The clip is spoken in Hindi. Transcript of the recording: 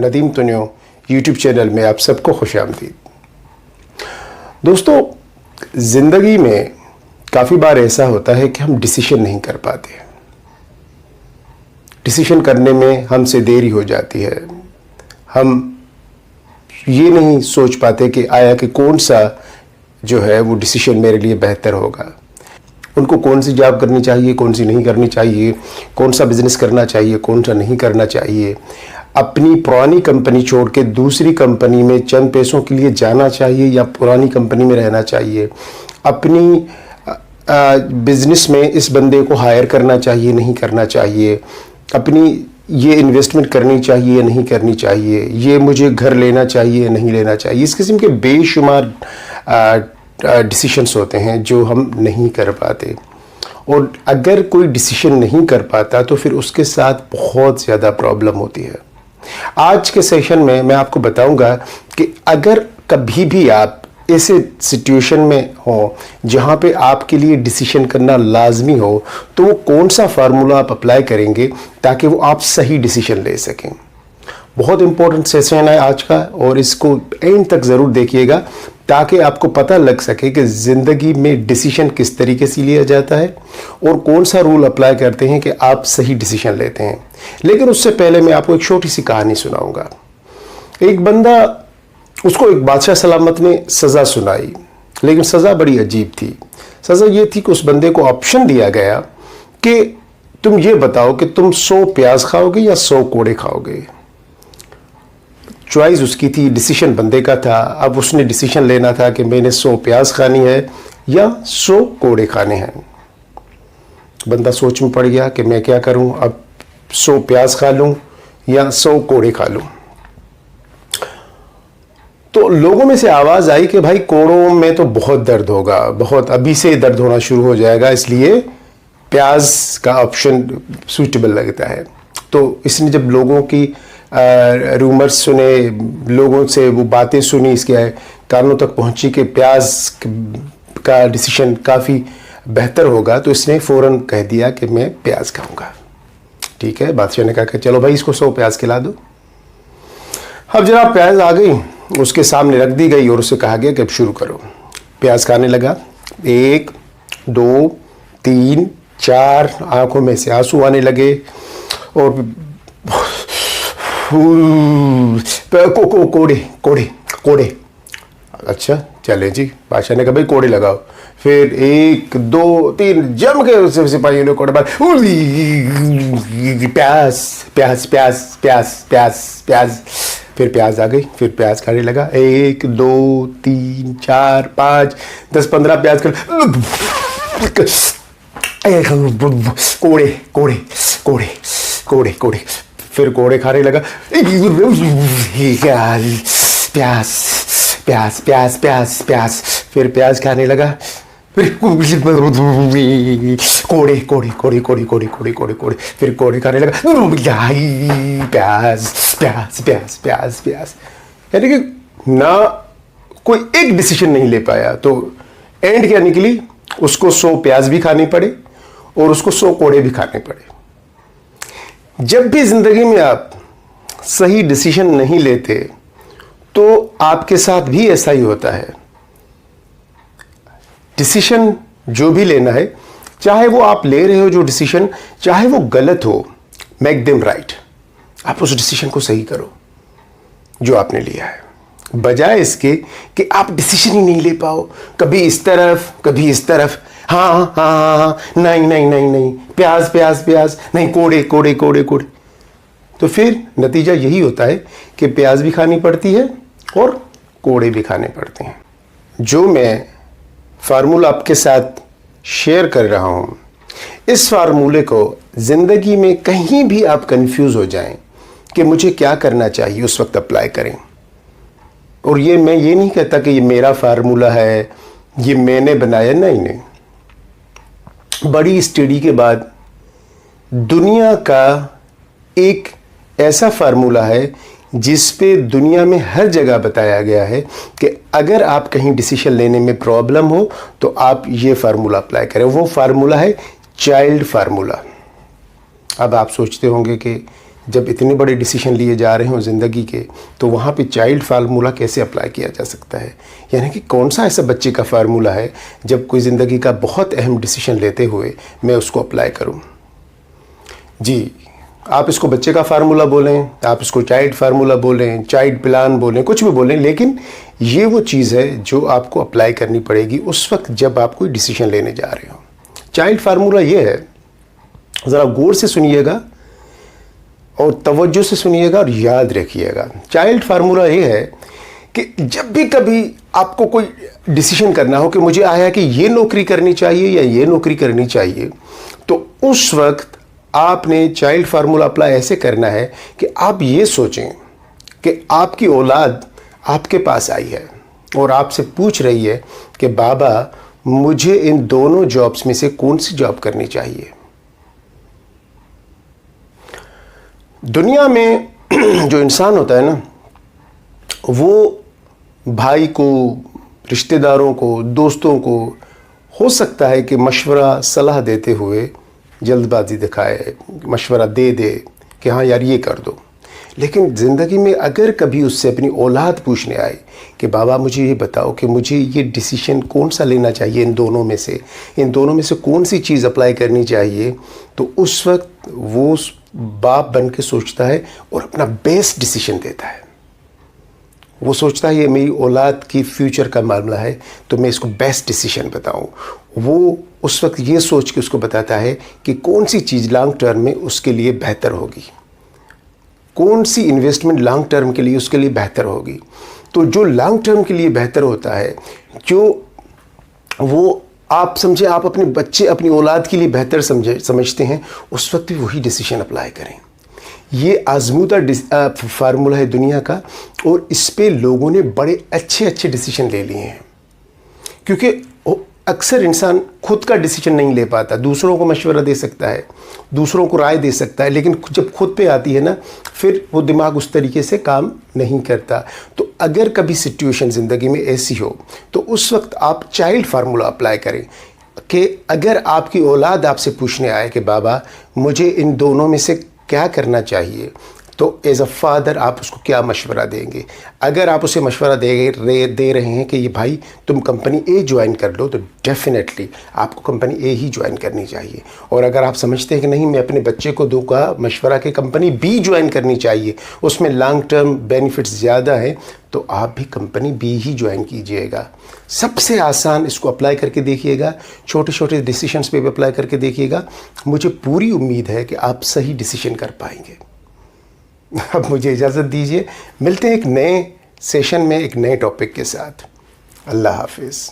नदीम तुनियो यूट्यूब चैनल में आप सबको खुशामदीद। दोस्तों, ज़िंदगी में काफ़ी बार ऐसा होता है कि हम डिसीजन नहीं कर पाते। डिसीजन करने में हमसे देरी हो जाती है। हम ये नहीं सोच पाते कि आया कि कौन सा जो है वो डिसीजन मेरे लिए बेहतर होगा। उनको कौन सी जॉब करनी चाहिए, कौन सी नहीं करनी चाहिए, कौन सा बिज़नेस करना चाहिए, कौन सा नहीं करना चाहिए, अपनी पुरानी कंपनी छोड़ के दूसरी कंपनी में चंद पैसों के लिए जाना चाहिए या पुरानी कंपनी में रहना चाहिए, अपनी बिज़नेस में इस बंदे को हायर करना चाहिए, नहीं करना चाहिए, अपनी ये इन्वेस्टमेंट करनी चाहिए या नहीं करनी चाहिए, ये मुझे घर लेना चाहिए नहीं लेना चाहिए। इस किस्म के बेशुमार डिसीशंस होते हैं जो हम नहीं कर पाते। और अगर कोई डिसीजन नहीं कर पाता तो फिर उसके साथ बहुत ज़्यादा प्रॉब्लम होती है। आज के सेशन में मैं आपको बताऊंगा कि अगर कभी भी आप ऐसे सिचुएशन में हो जहां पे आपके लिए डिसीजन करना लाजमी हो तो वो कौन सा फार्मूला आप अप्लाई करेंगे ताकि वो आप सही डिसीजन ले सकें। बहुत इंपॉर्टेंट सेशन है आज का और इसको एंड तक ज़रूर देखिएगा ताकि आपको पता लग सके कि ज़िंदगी में डिसीजन किस तरीके से लिया जाता है और कौन सा रूल अप्लाई करते हैं कि आप सही डिसीजन लेते हैं। लेकिन उससे पहले मैं आपको एक छोटी सी कहानी सुनाऊंगा। एक बंदा, उसको एक बादशाह सलामत ने सज़ा सुनाई, लेकिन सज़ा बड़ी अजीब थी। सज़ा ये थी कि उस बंदे को ऑप्शन दिया गया कि तुम ये बताओ कि तुम 100 प्याज खाओगे या 100 कोड़े खाओगे। चॉइस उसकी थी, डिसीजन बंदे का था। अब उसने डिसीजन लेना था कि मैंने 100 प्याज खानी है या 100 कोड़े खाने हैं। बंदा सोच में पड़ गया कि मैं क्या करूं, अब 100 प्याज खा लूं या 100 कोड़े खा लूं। तो लोगों में से आवाज़ आई कि भाई कोड़ों में तो बहुत दर्द होगा, बहुत अभी से दर्द होना शुरू हो जाएगा, इसलिए प्याज का ऑप्शन सूटेबल लगता है। तो इसने जब लोगों की रूमर्स सुने, लोगों से वो बातें सुनी, इसके कानों तक पहुंची कि प्याज का डिसीजन काफ़ी बेहतर होगा, तो इसने फ़ौरन कह दिया कि मैं प्याज खाऊंगा। ठीक है, बादशाह ने कहा कि चलो भाई इसको 100 प्याज खिला दो। अब जनाब प्याज आ गई, उसके सामने रख दी गई और उसे कहा गया कि अब शुरू करो। प्याज खाने लगा। 1 2 3 4, आंखों में से आंसू आने लगे और कोड़े कोड़े कोड़े। अच्छा चले जी, बादशाह ने कहा भाई कोड़े लगाओ। फिर 1 2 3 जम के उससे सिपाहियों ने कोड़े मारे। प्याज प्याज प्याज प्याज प्याज प्याज। फिर प्याज आ गई, फिर प्याज खाने लगा। 1 2 3 4 5 10 15 प्याज कर कोड़े कोड़े कोड़े कोड़े कोड़े। फिर कोड़े खाने लगा। प्याज प्याज प्याज प्याज प्याज। फिर प्याज खाने लगा। फिर कोड़े कोड़े कोड़े कोड़े कोड़े कोड़े कोड़े कोड़े। फिर कोड़े खाने लगा। प्याज प्याज प्याज प्याज प्याज। यानी कि ना कोई एक डिसीजन नहीं ले पाया। तो एंड क्या निकली, उसको 100 प्याज भी खाने पड़े और उसको 100 कोड़े भी खाने पड़े। जब भी जिंदगी में आप सही डिसीजन नहीं लेते तो आपके साथ भी ऐसा ही होता है। डिसीजन जो भी लेना है, चाहे वो आप ले रहे हो जो डिसीजन, चाहे वो गलत हो, मेक देम राइट। आप उस डिसीजन को सही करो जो आपने लिया है, बजाय इसके कि आप डिसीजन ही नहीं ले पाओ, कभी इस तरफ कभी इस तरफ। हाँ हाँ हाँ हाँ, नहीं नहीं नहीं नहीं, प्याज प्याज प्याज, नहीं कोड़े कोड़े कोड़े कोड़े। तो फिर नतीजा यही होता है कि प्याज भी खानी पड़ती है और कोड़े भी खाने पड़ते हैं। जो मैं फार्मूला आपके साथ शेयर कर रहा हूँ, इस फार्मूले को ज़िंदगी में कहीं भी आप कंफ्यूज हो जाएं कि मुझे क्या करना चाहिए, उस वक्त अप्लाई करें। और ये मैं ये नहीं कहता कि ये मेरा फार्मूला है, ये मैंने बनाया, नहीं नहीं। बड़ी स्टडी के बाद दुनिया का एक ऐसा फार्मूला है जिस पे दुनिया में हर जगह बताया गया है कि अगर आप कहीं डिसीजन लेने में प्रॉब्लम हो तो आप ये फार्मूला अप्लाई करें। वो फार्मूला है चाइल्ड फार्मूला। अब आप सोचते होंगे कि जब इतने बड़े डिसीजन लिए जा रहे हों ज़िंदगी के, तो वहाँ पे चाइल्ड फार्मूला कैसे अप्लाई किया जा सकता है? यानी कि कौन सा ऐसा बच्चे का फार्मूला है जब कोई ज़िंदगी का बहुत अहम डिसीजन लेते हुए मैं उसको अप्लाई करूँ? जी, आप इसको बच्चे का फार्मूला बोलें, आप इसको चाइल्ड फार्मूला बोलें, चाइल्ड प्लान बोलें, कुछ भी बोलें, लेकिन ये वो चीज़ है जो आपको अप्लाई करनी पड़ेगी उस वक्त जब आप कोई डिसीजन लेने जा रहे हो। चाइल्ड फार्मूला ये है, ज़रा गौर से सुनिएगा और तवज्जो से सुनिएगा और याद रखिएगा। चाइल्ड फार्मूला ये है कि जब भी कभी आपको कोई डिसीजन करना हो कि मुझे आया कि ये नौकरी करनी चाहिए या ये नौकरी करनी चाहिए, तो उस वक्त आपने चाइल्ड फार्मूला अप्लाई ऐसे करना है कि आप ये सोचें कि आपकी औलाद आपके पास आई है और आपसे पूछ रही है कि बाबा मुझे इन दोनों जॉब्स में से कौन सी जॉब करनी चाहिए। दुनिया में जो इंसान होता है ना, वो भाई को, रिश्तेदारों को, दोस्तों को हो सकता है कि मशवरा सलाह देते हुए जल्दबाजी दिखाए, मशवरा दे दे कि हाँ यार ये कर दो, लेकिन ज़िंदगी में अगर कभी उससे अपनी औलाद पूछने आए कि बाबा मुझे ये बताओ कि मुझे ये डिसीजन कौन सा लेना चाहिए, इन दोनों में से कौन सी चीज़ अप्लाई करनी चाहिए, तो उस वक्त वो बाप बन के सोचता है और अपना बेस्ट डिसीजन देता है। वो सोचता है ये मेरी औलाद की फ्यूचर का मामला है तो मैं इसको बेस्ट डिसीजन बताऊं। वो उस वक्त ये सोच के उसको बताता है कि कौन सी चीज़ लॉन्ग टर्म में उसके लिए बेहतर होगी, कौन सी इन्वेस्टमेंट लॉन्ग टर्म के लिए उसके लिए बेहतर होगी। तो जो लॉन्ग टर्म के लिए बेहतर होता है, जो वो आप समझे, आप अपने बच्चे, अपनी औलाद के लिए बेहतर समझते हैं, उस वक्त भी वही डिसीजन अप्लाई करें। ये आजमूदा फार्मूला है दुनिया का और इस पे लोगों ने बड़े अच्छे अच्छे डिसीजन ले लिए हैं, क्योंकि अक्सर इंसान खुद का डिसीजन नहीं ले पाता, दूसरों को मशवरा दे सकता है, दूसरों को राय दे सकता है, लेकिन जब खुद पे आती है ना, फिर वो दिमाग उस तरीके से काम नहीं करता। तो अगर कभी सिचुएशन ज़िंदगी में ऐसी हो तो उस वक्त आप चाइल्ड फार्मूला अप्लाई करें कि अगर आपकी औलाद आपसे पूछने आए कि बाबा मुझे इन दोनों में से क्या करना चाहिए, तो एज अ फादर आप उसको क्या मशवरा देंगे। अगर आप उसे मशवरा दे रहे हैं कि ये भाई तुम कंपनी ए ज्वाइन कर लो, तो डेफिनेटली आपको कंपनी ए ही ज्वाइन करनी चाहिए। और अगर आप समझते हैं कि नहीं मैं अपने बच्चे को दूंगा मशवरा कि कंपनी बी ज्वाइन करनी चाहिए, उसमें लॉन्ग टर्म बेनिफिट्स ज़्यादा हैं, तो आप भी कंपनी बी ही ज्वाइन कीजिएगा। सबसे आसान, इसको अप्लाई करके देखिएगा, छोटे छोटे डिसीजंस पे भी अप्लाई करके देखिएगा। मुझे पूरी उम्मीद है कि आप सही डिसीजन कर पाएंगे। अब मुझे इजाज़त दीजिए, मिलते हैं एक नए सेशन में एक नए टॉपिक के साथ। अल्लाह हाफिज़।